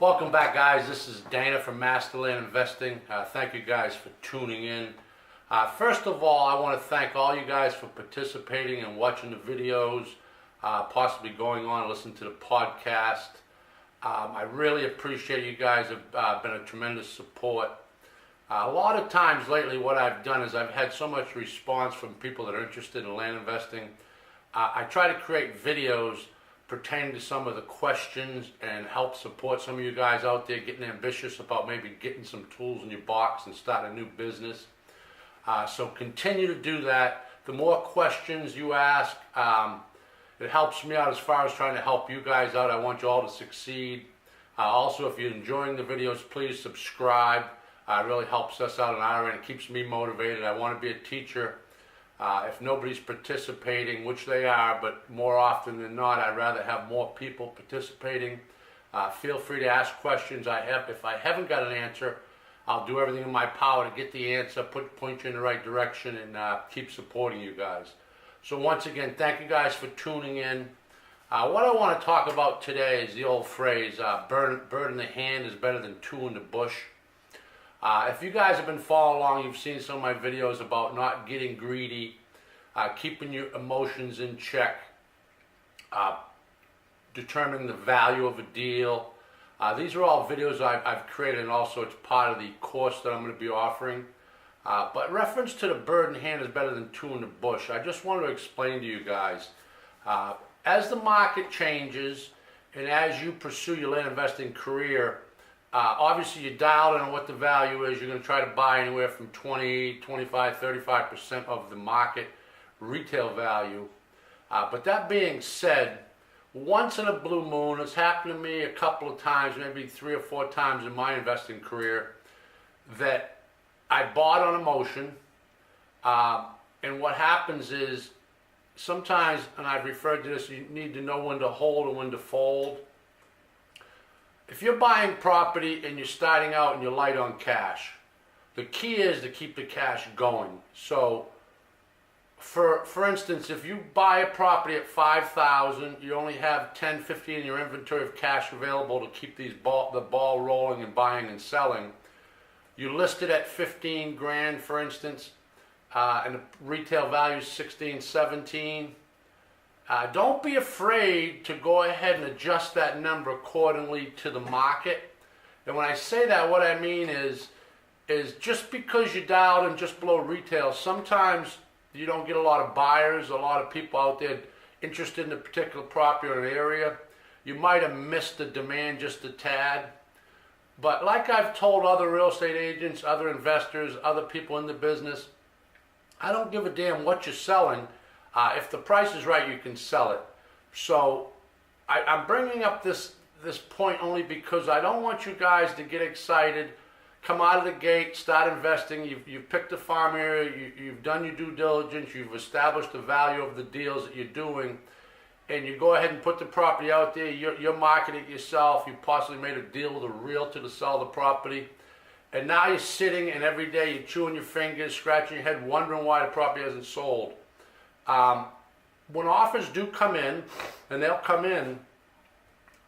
Welcome back, guys. This is Dana from Masterland Investing. Thank you guys for tuning in. First of all, I want to thank all you guys for participating and watching the videos, possibly going on and listening to the podcast. I really appreciate you guys have been a tremendous support. A lot of times lately what I've done is I've had so much response from people that are interested in land investing. I try to create videos pertaining to some of the questions and help support some of you guys out there getting ambitious about maybe getting some tools in your box and starting a new business. So continue to do that. The more questions you ask, it helps me out as far as trying to help you guys out. I want you all to succeed. Also, if you're enjoying the videos, please subscribe. It really helps us out on our end. It keeps me motivated. I want to be a teacher. If nobody's participating, which they are, but more often than not, I'd rather have more people participating. Feel free to ask questions. If I haven't got an answer, I'll do everything in my power to get the answer, point you in the right direction, and keep supporting you guys. So once again, thank you guys for tuning in. What I want to talk about today is the old phrase, bird in the hand is better than two in the bush. If you guys have been following along, you've seen some of my videos about not getting greedy, keeping your emotions in check, determining the value of a deal. These are all videos I've created, and also it's part of the course that I'm going to be offering. But reference to the bird in hand is better than two in the bush. I just want to explain to you guys, as the market changes and as you pursue your land investing career, obviously you dial in on what the value is. You're going to try to buy anywhere from 20, 25, 35% of the market retail value. But that being said, once in a blue moon, it's happened to me a couple of times, maybe 3 or 4 times in my investing career, that I bought on emotion. And what happens is sometimes, and I've referred to this, you need to know when to hold and when to fold. If you're buying property and you're starting out and you're light on cash, the key is to keep the cash going. So, for instance, if you buy a property at $5,000, you only have 10, 15 in your inventory of cash available to keep the ball rolling and buying and selling. You list it at 15 grand, for instance, and the retail value is 16, 17. Don't be afraid to go ahead and adjust that number accordingly to the market. And when I say that, what I mean is just because you dialed in just below retail, sometimes you don't get a lot of buyers, a lot of people out there interested in a particular property or an area. You might have missed the demand just a tad. But like I've told other real estate agents, other investors, other people in the business, I don't give a damn what you're selling. If the price is right, you can sell it. So I'm bringing up this point only because I don't want you guys to get excited, come out of the gate, start investing. You've picked a farm area, you've done your due diligence, you've established the value of the deals that you're doing, and you go ahead and put the property out there, you're marketing it yourself, you possibly made a deal with a realtor to sell the property, and now you're sitting and every day you're chewing your fingers, scratching your head, wondering why the property hasn't sold. When offers do come in, and they'll come in,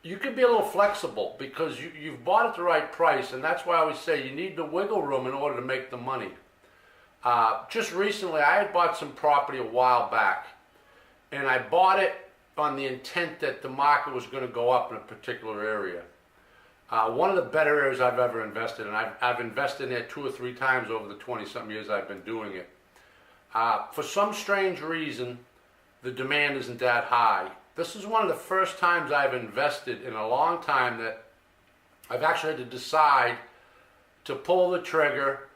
you can be a little flexible because you've bought at the right price, and that's why I always say you need the wiggle room in order to make the money. Just recently, I had bought some property a while back, and I bought it on the intent that the market was going to go up in a particular area. One of the better areas I've ever invested in. I've invested in there 2 or 3 times over the 20-something years I've been doing it. For some strange reason, the demand isn't that high. This is one of the first times I've invested in a long time that I've actually had to decide to pull the trigger,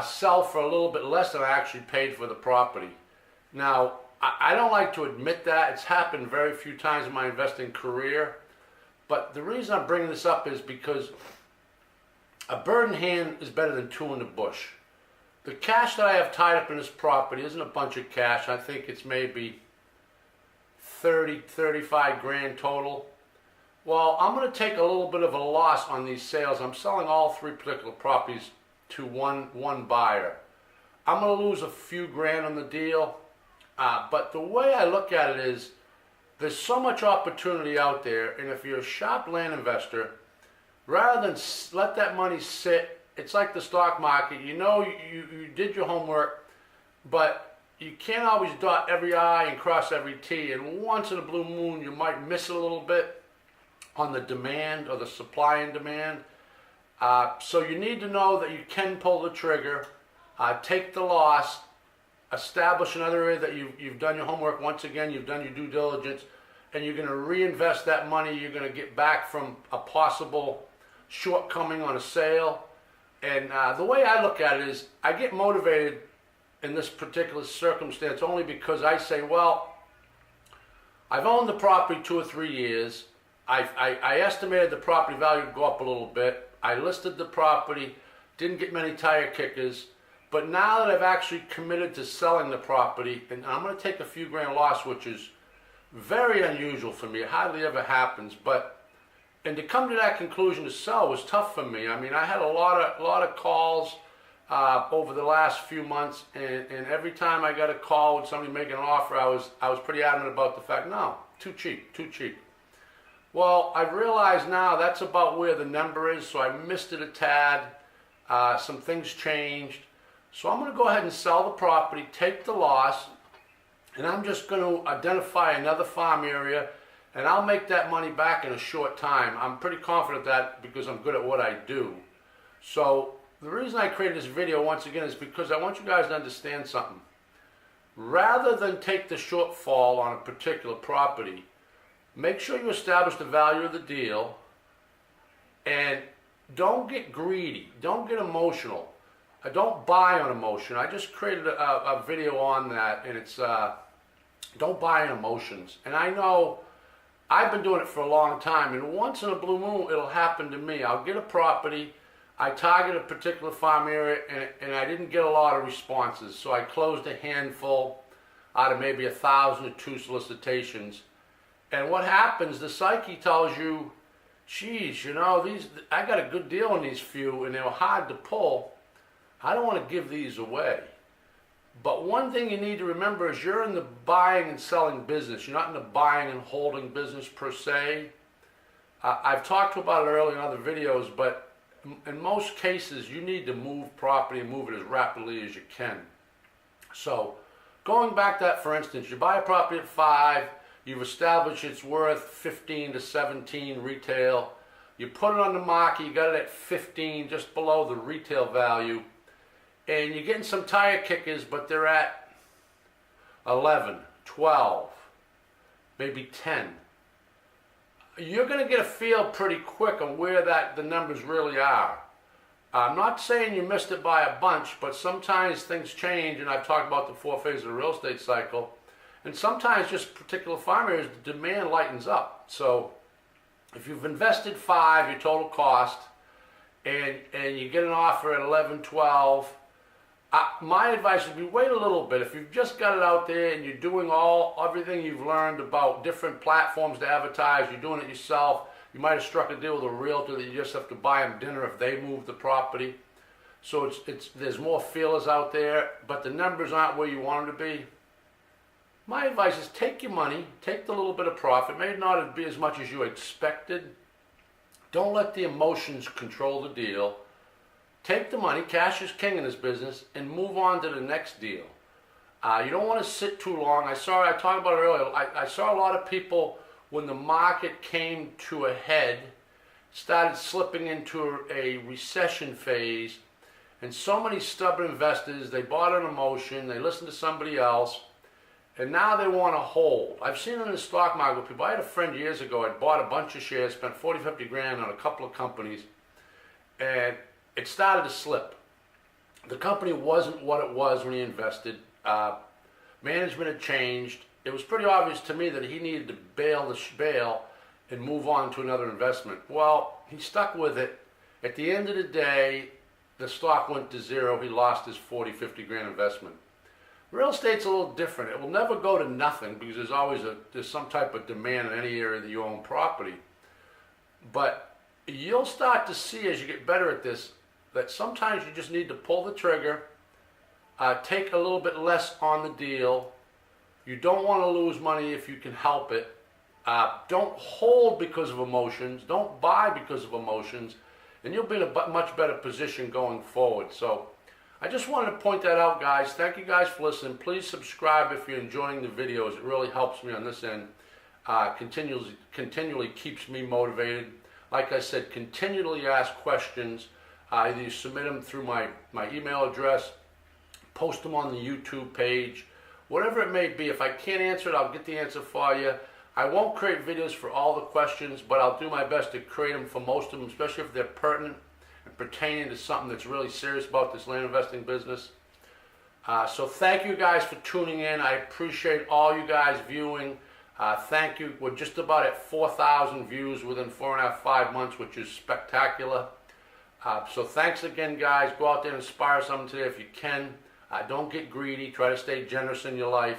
sell for a little bit less than I actually paid for the property. Now, I don't like to admit that. It's happened very few times in my investing career. But the reason I'm bringing this up is because a bird in hand is better than two in the bush. The cash that I have tied up in this property isn't a bunch of cash. I think it's maybe 30, 35 grand total. Well, I'm going to take a little bit of a loss on these sales. I'm selling all 3 particular properties to one buyer. I'm going to lose a few grand on the deal. But the way I look at it is there's so much opportunity out there, and if you're a sharp land investor, rather than let that money sit. It's like the stock market. You know, you did your homework, but you can't always dot every I and cross every T. And once in a blue moon, you might miss a little bit on the demand or the supply and demand. So you need to know that you can pull the trigger, take the loss, establish another area that you've done your homework. Once again, you've done your due diligence, and you're going to reinvest that money you're going to get back from a possible shortcoming on a sale. And the way I look at it is I get motivated in this particular circumstance only because I say, well, I've owned the property 2 or 3 years. I estimated the property value would go up a little bit. I listed the property, didn't get many tire kickers. But now that I've actually committed to selling the property, and I'm going to take a few grand loss, which is very unusual for me. It hardly ever happens. And to come to that conclusion to sell was tough for me. I mean, I had a lot of calls over the last few months, and every time I got a call with somebody making an offer, I was pretty adamant about the fact, no, too cheap, too cheap. Well, I realize now that's about where the number is, so I missed it a tad. Some things changed. So I'm going to go ahead and sell the property, take the loss, and I'm just going to identify another farm area, and I'll make that money back in a short time. I'm pretty confident of that because I'm good at what I do. So the reason I created this video once again is because I want you guys to understand something. Rather than take the shortfall on a particular property, make sure you establish the value of the deal, and don't get greedy, don't get emotional. Don't buy on emotion. I just created a video on that, and it's don't buy on emotions. And I know I've been doing it for a long time, and once in a blue moon it'll happen to me. I'll get a property, I target a particular farm area, and I didn't get a lot of responses, so I closed a handful out of maybe 1,000 or 2 solicitations. And what happens, the psyche tells you, geez, you know, I got a good deal on these few, and they were hard to pull. I don't want to give these away. But one thing you need to remember is you're in the buying and selling business. You're not in the buying and holding business per se. I've talked about it earlier in other videos, but in most cases you need to move property and move it as rapidly as you can. So going back to that, for instance, you buy a property at 5, you've established it's worth 15 to 17 retail. You put it on the market, you got it at 15, just below the retail value. And you're getting some tire kickers, but they're at 11, 12, maybe 10. You're going to get a feel pretty quick on where the numbers really are. I'm not saying you missed it by a bunch, but sometimes things change, and I've talked about the 4 phases of the real estate cycle. And sometimes just particular farm areas, the demand lightens up. So if you've invested 5, your total cost, and you get an offer at 11, 12, my advice would be wait a little bit. If you've just got it out there and you're doing everything you've learned about different platforms to advertise, you're doing it yourself, you might have struck a deal with a realtor that you just have to buy them dinner if they move the property. So there's more feelers out there, but the numbers aren't where you want them to be. My advice is take your money, take the little bit of profit, may not be as much as you expected. Don't let the emotions control the deal. Take the money, cash is king in this business, and move on to the next deal. You don't want to sit too long. I talked about it earlier. I saw a lot of people, when the market came to a head, started slipping into a recession phase, and so many stubborn investors, they bought on emotion, they listened to somebody else, and now they want to hold. I've seen it in the stock market with people. I had a friend years ago, I'd bought a bunch of shares, spent 40, 50 grand on a couple of companies, and it started to slip. The company wasn't what it was when he invested. Management had changed. It was pretty obvious to me that he needed to bail and move on to another investment. Well, he stuck with it. At the end of the day, the stock went to zero. He lost his 40, 50 grand investment. Real estate's a little different. It will never go to nothing because there's some type of demand in any area that you own property. But you'll start to see as you get better at this that sometimes you just need to pull the trigger, take a little bit less on the deal. You don't want to lose money if you can help it. Don't hold because of emotions. Don't buy because of emotions. And you'll be in a much better position going forward. So I just wanted to point that out, guys. Thank you guys for listening. Please subscribe if you're enjoying the videos. It really helps me on this end. Continually keeps me motivated. Like I said, continually ask questions. Either you submit them through my email address, post them on the YouTube page, whatever it may be. If I can't answer it, I'll get the answer for you. I won't create videos for all the questions, but I'll do my best to create them for most of them, especially if they're pertinent and pertaining to something that's really serious about this land investing business. So thank you guys for tuning in. I appreciate all you guys viewing. Thank you. We're just about at 4,000 views within 4.5, 5 months, which is spectacular. So thanks again, guys. Go out there and inspire someone today if you can. Don't get greedy. Try to stay generous in your life.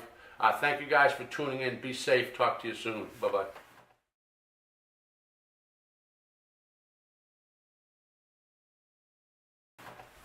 Thank you guys for tuning in. Be safe. Talk to you soon. Bye-bye.